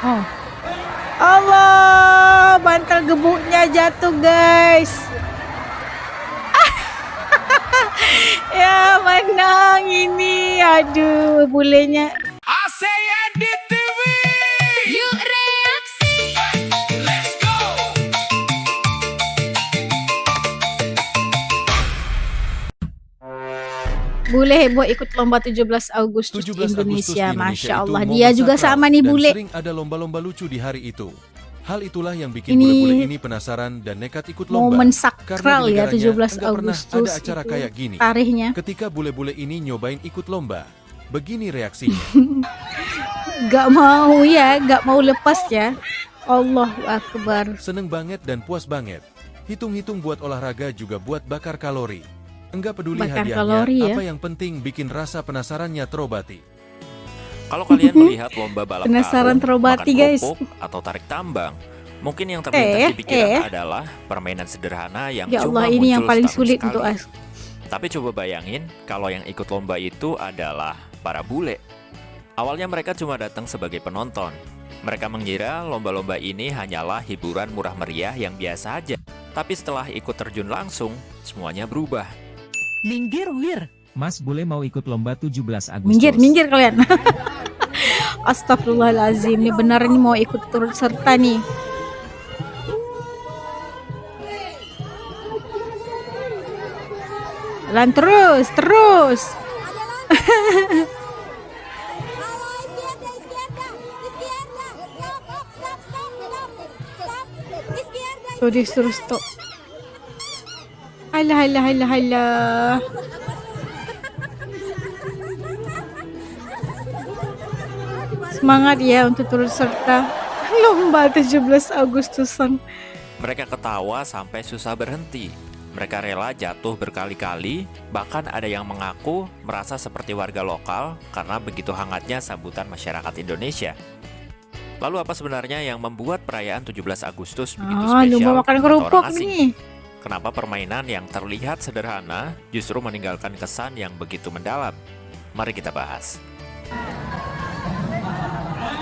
Oh. Allah, bantal gebuknya jatuh, guys. Ya, menang ini. Aduh, bulenya. Yuk reaksi. Let's go. Bule heboh ikut lomba 17 Agustus 17 di Indonesia. Agustus di Masya itu Allah, momen dia juga sakral sama nih dan bule. sering ada lomba-lomba lucu di hari itu. Hal itulah yang bikin Ini bule-bule ini penasaran dan nekat ikut lomba. Momen Karena sakral di ya, negaranya 17 enggak pernah Agustus ada acara itu kayak gini. tarikhnya. Ketika bule-bule ini nyobain ikut lomba, begini reaksinya. Gak mau ya, gak mau lepas ya. Allahu Akbar. Seneng banget dan puas banget. Hitung-hitung buat olahraga juga buat bakar kalori. Enggak peduli Bakar hadiahnya, kalori ya. apa yang penting bikin rasa penasarannya terobati. Kalau kalian melihat lomba balap Penasaran karung, terobati, makan guys. kerupuk, atau tarik tambang, mungkin yang terlintas di pikiran adalah permainan sederhana yang Ya cuma Allah, ini yang muncul paling setahun sulit sekali. untuk us. Tapi coba bayangin kalau yang ikut lomba itu adalah para bule. Awalnya mereka cuma datang sebagai penonton. Mereka mengira lomba-lomba ini hanyalah hiburan murah meriah yang biasa aja. Tapi setelah ikut terjun langsung, semuanya berubah. Minggir, Wir. Mas Bule mau ikut lomba 17 Agustus. Minggir kalian. Astagfirullahaladzim, ini benar ini mau ikut turut serta nih. Jalan terus. Suruh stop. Alah. Semangat ya untuk turut serta lomba 17 Agustusan. Mereka ketawa sampai susah berhenti. Mereka rela jatuh berkali-kali, bahkan ada yang mengaku merasa seperti warga lokal karena begitu hangatnya sambutan masyarakat Indonesia. Lalu apa sebenarnya yang membuat perayaan 17 Agustus begitu Lumba spesial makan buat kerupuk orang asing? nih. Kenapa permainan yang terlihat sederhana justru meninggalkan kesan yang begitu mendalam? Mari kita bahas.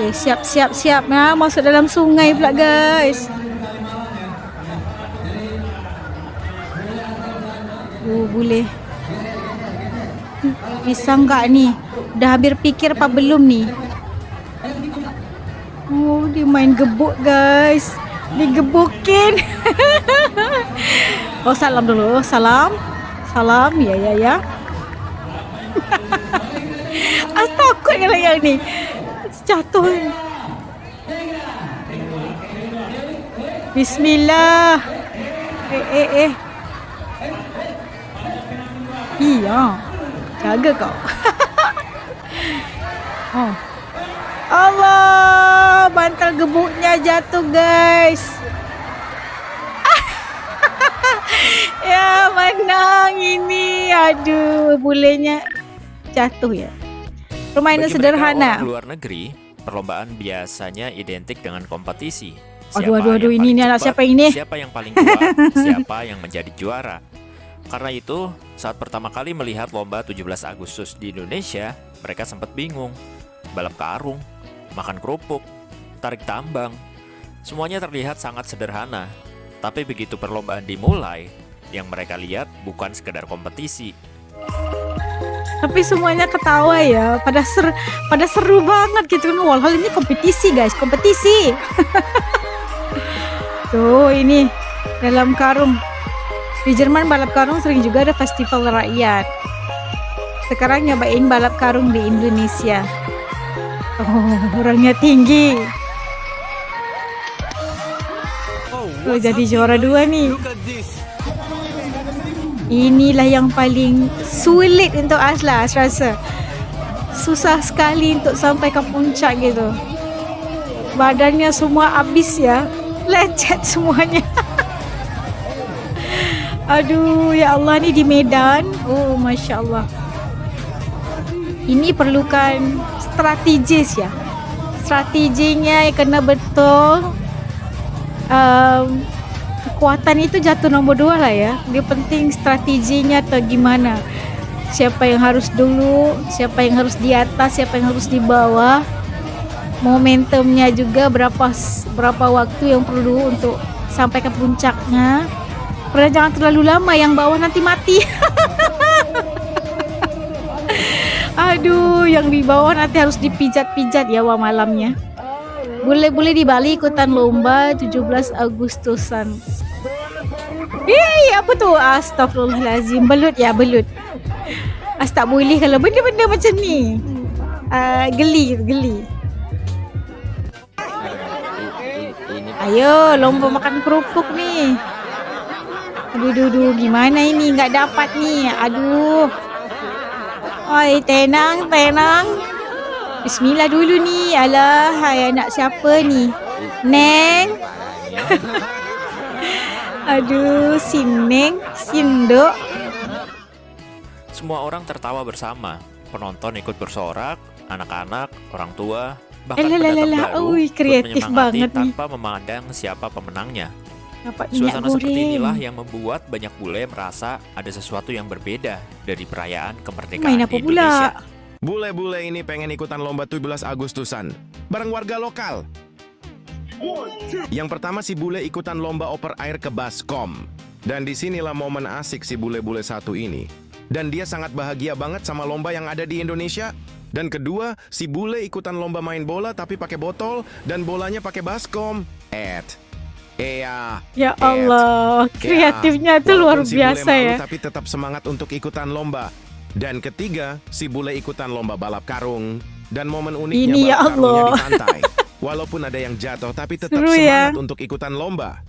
Oke, siap. Nah, masuk dalam sungai pula, guys. Boleh. Bisa nggak nih? Udah hampir pikir apa belum nih? Oh, dia main gebuk, guys. Digebukin. Oh, salam dulu. Salam. Ya. Takut kalau yang ni jatuh. Bismillah. Iya. Jaga kau. Oh. Allah, bantal gebuknya jatuh, guys. Ya, menang ini. Aduh, bulenya jatuh ya. Permainan Bagi sederhana. mereka orang luar negeri, perlombaan biasanya identik dengan kompetisi. Aduh, yang ini paling anak cepat, siapa ini? Siapa yang paling kuat, siapa yang menjadi juara. Karena itu, saat pertama kali melihat lomba 17 Agustus di Indonesia, mereka sempat bingung. Balap karung, makan kerupuk, tarik tambang, semuanya terlihat sangat sederhana. Tapi begitu perlombaan dimulai, yang mereka lihat bukan sekedar kompetisi. Tapi semuanya ketawa ya, pada seru banget gitu. Walhal ini kompetisi, guys, kompetisi. Tuh, ini dalam karung. Di Jerman balap karung sering juga ada festival rakyat. Sekarang nyobain balap karung di Indonesia. Oh, orangnya tinggi. Oh, jadi juara 2 nih. Inilah yang paling sulit untuk Asla, rasa. Susah sekali untuk sampai ke puncak gitu. Badannya semua habis ya. Lecet semuanya. Aduh, ya Allah, ni di Medan. Oh, Masya Allah. Ini perlukan strategis ya. Strateginya kena betul. Kekuatan itu jatuh nombor 2 lah ya. Dia penting strateginya atau gimana. Siapa yang harus dulu, siapa yang harus di atas, siapa yang harus di bawah. momentumnya juga berapa waktu yang perlu untuk sampai ke puncaknya. Pernah jangan terlalu lama, yang bawah nanti mati. Aduh, yang di bawah nanti harus dipijat-pijat ya malamnya. Boleh di Bali ikutan lomba 17 Agustusan. Apa tuh? Astagfirullahalazim. Belut. Tak boleh kalau benda-benda macam ni. Geli. Ayo, lomba makan kerupuk ni. Aduh, gimana ini? Nggak dapat ni. Aduh. Oi, tenang. Bismillah dulu ni. Alah, hai anak siapa ni? Neng. Aduh, si Neng, Sindo. Semua orang tertawa bersama. Penonton ikut bersorak, anak-anak, orang tua, bahkan pendatang baru ui, ikut kreatif menyemangati banget nih. tanpa memandang siapa pemenangnya. Dapat minyak Suasana seperti goreng. inilah yang membuat banyak bule merasa ada sesuatu yang berbeda dari perayaan kemerdekaan Main di apa Indonesia. pula? Bule-bule ini pengen ikutan lomba 17 Agustusan bareng warga lokal. Yang pertama si bule ikutan lomba oper air ke baskom. Dan disinilah momen asik si bule-bule satu ini. Dan dia sangat bahagia banget sama lomba yang ada di Indonesia. Dan kedua, si bule ikutan lomba main bola tapi pakai botol dan bolanya pakai baskom. Ya Allah, kreatifnya itu luar Walaupun si bule biasa malu, ya. tapi tetap semangat untuk ikutan lomba. Dan ketiga, si bule ikutan lomba balap karung. Dan momen uniknya Ini ya balap karungnya Allah. di pantai. Walaupun ada yang jatuh, tapi tetap Seru semangat ya. untuk ikutan lomba.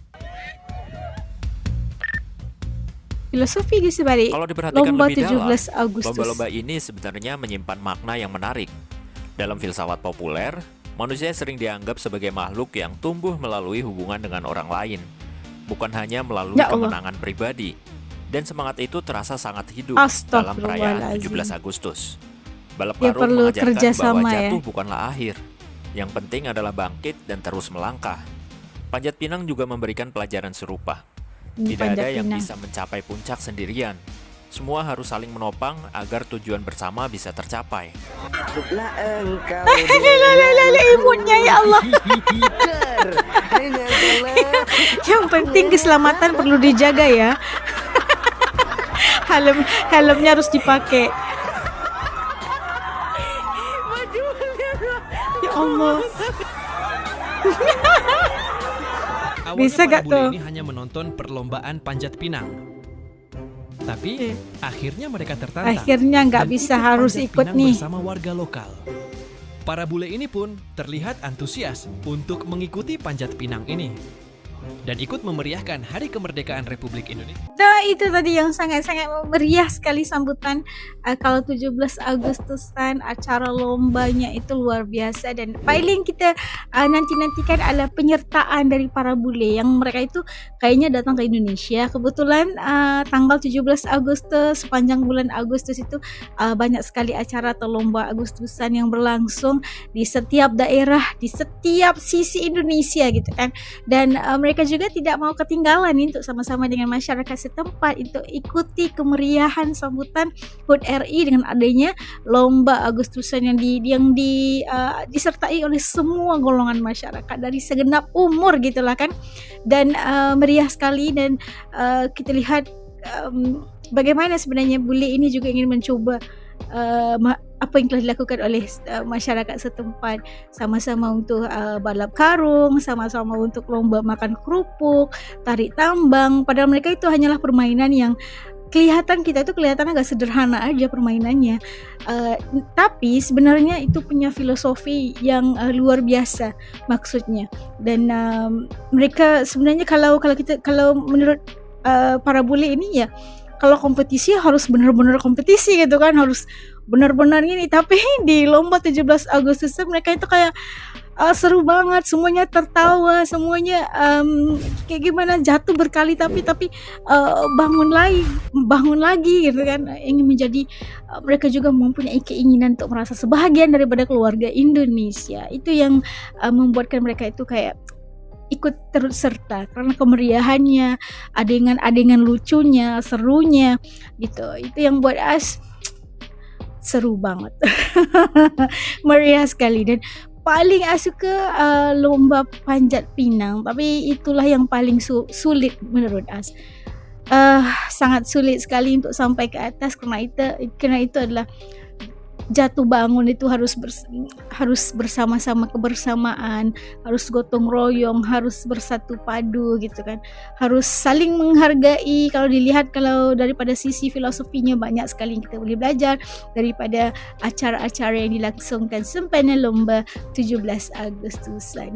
Filosofi di sebalik Kalau diperhatikan lomba lebih dalam, 17 Agustus. lomba-lomba ini sebenarnya menyimpan makna yang menarik. Dalam filsafat populer, manusia sering dianggap sebagai makhluk yang tumbuh melalui hubungan dengan orang lain, bukan hanya melalui Ya Allah. kemenangan pribadi. Dan semangat itu terasa sangat hidup dalam perayaan 17 Agustus. Balap Ya, karung perlu mengajarkan bahwa kerjasama ya. jatuh bukanlah akhir. Yang penting adalah bangkit dan terus melangkah. Panjat Pinang juga memberikan pelajaran serupa. Ini Tidak ada Panjat yang Pinang. bisa mencapai puncak sendirian. Semua harus saling menopang agar tujuan bersama bisa tercapai. Hiduplah engkau Imutnya ya Allah. Yang penting keselamatan perlu dijaga ya. Helmnya harus dipakai. Ya Allah. Awalnya Bisa para gak bule tuh? ini hanya menonton perlombaan panjat pinang. Tapi akhirnya mereka tertantang. Akhirnya nggak dan bisa ikut harus panjat ikut pinang nih. bersama warga lokal. Para bule ini pun terlihat antusias untuk mengikuti panjat pinang ini dan ikut memeriahkan Hari Kemerdekaan Republik Indonesia. Nah, itu tadi yang sangat-sangat meriah sekali sambutan kalau 17 Agustusan, acara lombanya itu luar biasa. Dan paling kita nanti-nantikan adalah penyertaan dari para bule yang mereka itu kayaknya datang ke Indonesia. Kebetulan tanggal 17 Agustus, sepanjang bulan Agustus itu banyak sekali acara atau lomba Agustusan yang berlangsung di setiap daerah, di setiap sisi Indonesia gitu kan. Dan mereka juga tidak mau ketinggalan nih untuk sama-sama dengan masyarakat setempat untuk ikuti kemeriahan sambutan HUT RI dengan adanya lomba Agustusan yang disertai oleh semua golongan masyarakat dari segenap umur gitulah kan. Dan meriah sekali. Dan kita lihat bagaimana sebenarnya bule ini juga ingin mencoba apa yang telah dilakukan oleh masyarakat setempat, sama-sama untuk balap karung, sama-sama untuk lomba makan kerupuk, tarik tambang. Padahal mereka itu hanyalah permainan yang kelihatan agak sederhana aja permainannya, tapi sebenarnya itu punya filosofi yang luar biasa maksudnya. Dan mereka sebenarnya kalau menurut para bule ini ya, kalau kompetisi harus benar-benar kompetisi gitu kan, harus benar-benar ini. Tapi di lomba 17 Agustus mereka itu kayak seru banget, semuanya tertawa, semuanya kayak gimana, jatuh berkali tapi bangun lagi gitu kan. Ingin menjadi mereka juga mempunyai keinginan untuk merasa sebahagian daripada keluarga Indonesia. Itu yang membuatkan mereka itu kayak ikut terus serta karena kemeriahannya, adegan-adegan lucunya, serunya gitu. Itu yang buat seru banget. Meriah sekali. Dan paling suka lomba panjat pinang, tapi itulah yang paling sulit menurut As. Sangat sulit sekali untuk sampai ke atas kerana itu adalah jatuh bangun itu harus bersama-sama, kebersamaan, harus gotong royong, harus bersatu padu gitu kan, harus saling menghargai. Kalau dilihat, kalau daripada sisi filosofinya banyak sekali yang kita boleh belajar daripada acara-acara yang dilangsungkan sempena lomba 17 Agustusan.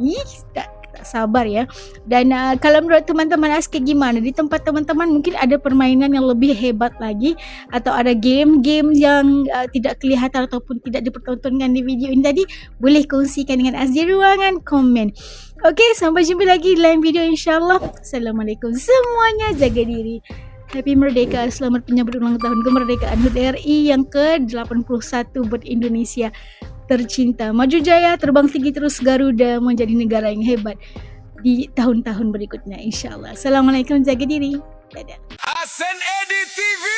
Tak sabar ya. Dan kalau menurut teman-teman Aske gimana? Di tempat teman-teman mungkin ada permainan yang lebih hebat lagi, atau ada game-game yang tidak kelihatan ataupun tidak dipertontonkan di video ini tadi, boleh kongsikan dengan As di ruangan komen. Okey, sampai jumpa lagi di lain video insyaAllah. Assalamualaikum semuanya, jaga diri. Happy Merdeka, selamat penyambut ulang tahun kemerdekaan HUT RI yang ke-81 buat Indonesia tercinta. Maju jaya, terbang tinggi terus Garuda, menjadi negara yang hebat di tahun-tahun berikutnya insyaAllah. Assalamualaikum, jaga diri. Dadah. Hasan Edi TV.